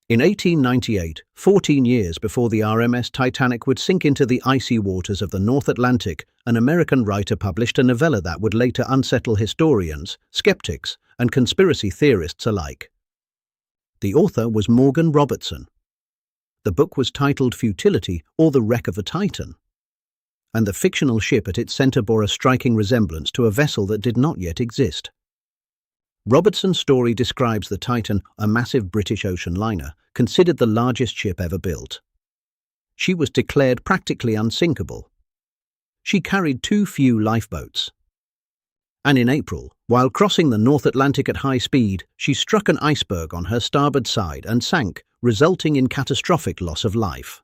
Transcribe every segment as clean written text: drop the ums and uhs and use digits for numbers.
In 1898, 14 years before the RMS Titanic would sink into the icy waters of the North Atlantic, an American writer published a novella that would later unsettle historians, skeptics, and conspiracy theorists alike. The author was Morgan Robertson. The book was titled Futility, or The Wreck of a Titan, and the fictional ship at its center bore a striking resemblance to a vessel that did not yet exist. Robertson's story describes the Titan, a massive British ocean liner, considered the largest ship ever built. She was declared practically unsinkable. She carried too few lifeboats. And in April, while crossing the North Atlantic at high speed, she struck an iceberg on her starboard side and sank, resulting in catastrophic loss of life.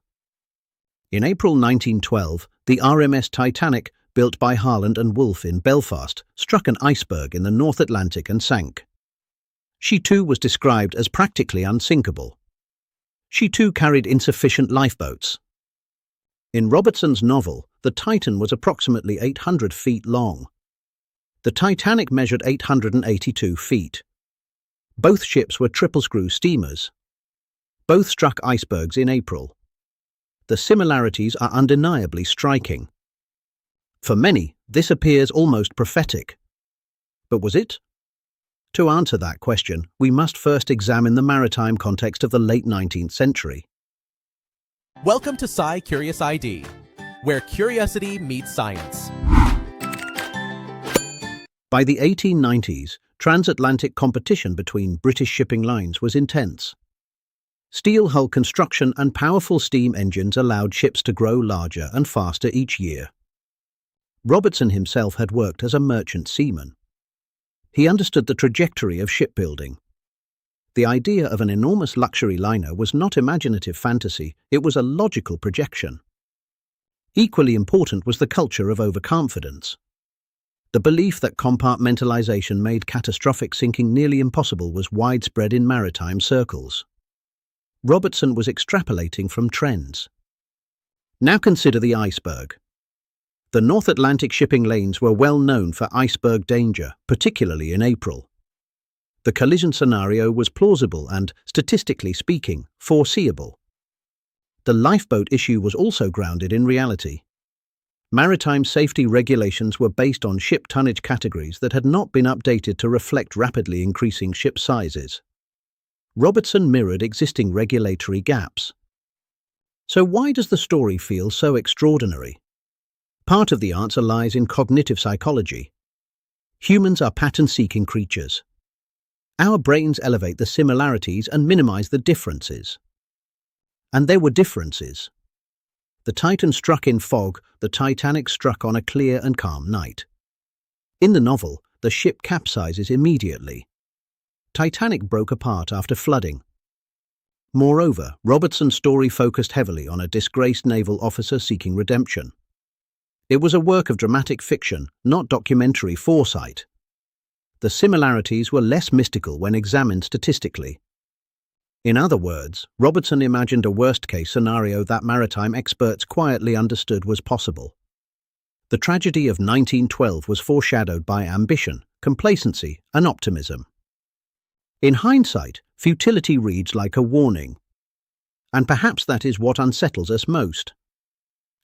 In April 1912, the RMS Titanic, built by Harland and Wolff in Belfast, struck an iceberg in the North Atlantic and sank. She too was described as practically unsinkable. She too carried insufficient lifeboats. In Robertson's novel, the Titan was approximately 800 feet long. The Titanic measured 882 feet. Both ships were triple-screw steamers. Both struck icebergs in April. The similarities are undeniably striking. For many, this appears almost prophetic. But was it? To answer that question, we must first examine the maritime context of the late 19th century. Welcome to SciCuriousID, where curiosity meets science. By the 1890s, transatlantic competition between British shipping lines was intense. Steel hull construction and powerful steam engines allowed ships to grow larger and faster each year. Robertson himself had worked as a merchant seaman. He understood the trajectory of shipbuilding. The idea of an enormous luxury liner was not imaginative fantasy, it was a logical projection. Equally important was the culture of overconfidence. The belief that compartmentalization made catastrophic sinking nearly impossible was widespread in maritime circles. Robertson was extrapolating from trends. Now consider the iceberg. The North Atlantic shipping lanes were well known for iceberg danger, particularly in April. The collision scenario was plausible and, statistically speaking, foreseeable. The lifeboat issue was also grounded in reality. Maritime safety regulations were based on ship tonnage categories that had not been updated to reflect rapidly increasing ship sizes. Robertson mirrored existing regulatory gaps. So why does the story feel so extraordinary? Part of the answer lies in cognitive psychology. Humans are pattern-seeking creatures. Our brains elevate the similarities and minimize the differences. And there were differences. The Titan struck in fog, the Titanic struck on a clear and calm night. In the novel, the ship capsizes immediately. Titanic broke apart after flooding. Moreover, Robertson's story focused heavily on a disgraced naval officer seeking redemption. It was a work of dramatic fiction, not documentary foresight. The similarities were less mystical when examined statistically. In other words, Robertson imagined a worst-case scenario that maritime experts quietly understood was possible. The tragedy of 1912 was foreshadowed by ambition, complacency, and optimism. In hindsight, futility reads like a warning. And perhaps that is what unsettles us most.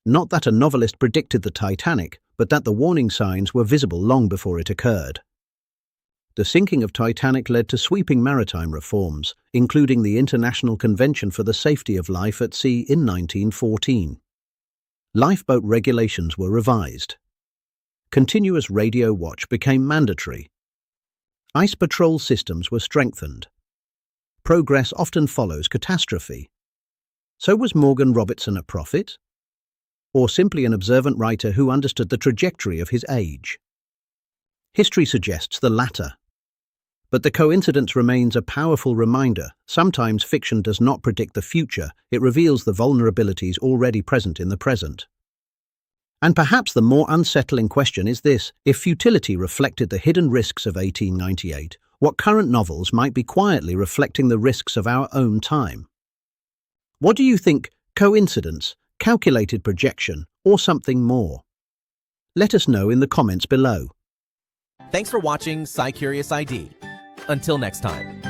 Not that a novelist predicted the Titanic, but that the warning signs were visible long before it occurred. The sinking of Titanic led to sweeping maritime reforms, including the International Convention for the Safety of Life at Sea in 1914. Lifeboat regulations were revised. Continuous radio watch became mandatory. Ice patrol systems were strengthened. Progress often follows catastrophe. So was Morgan Robertson a prophet? Or simply an observant writer who understood the trajectory of his age? History suggests the latter. But the coincidence remains a powerful reminder. Sometimes fiction does not predict the future, it reveals the vulnerabilities already present in the present. And perhaps the more unsettling question is this: if futility reflected the hidden risks of 1898, what current novels might be quietly reflecting the risks of our own time? What do you think? Coincidence, calculated projection, or something more? Let us know in the comments below. Thanks for watching SciCuriousID. Until next time.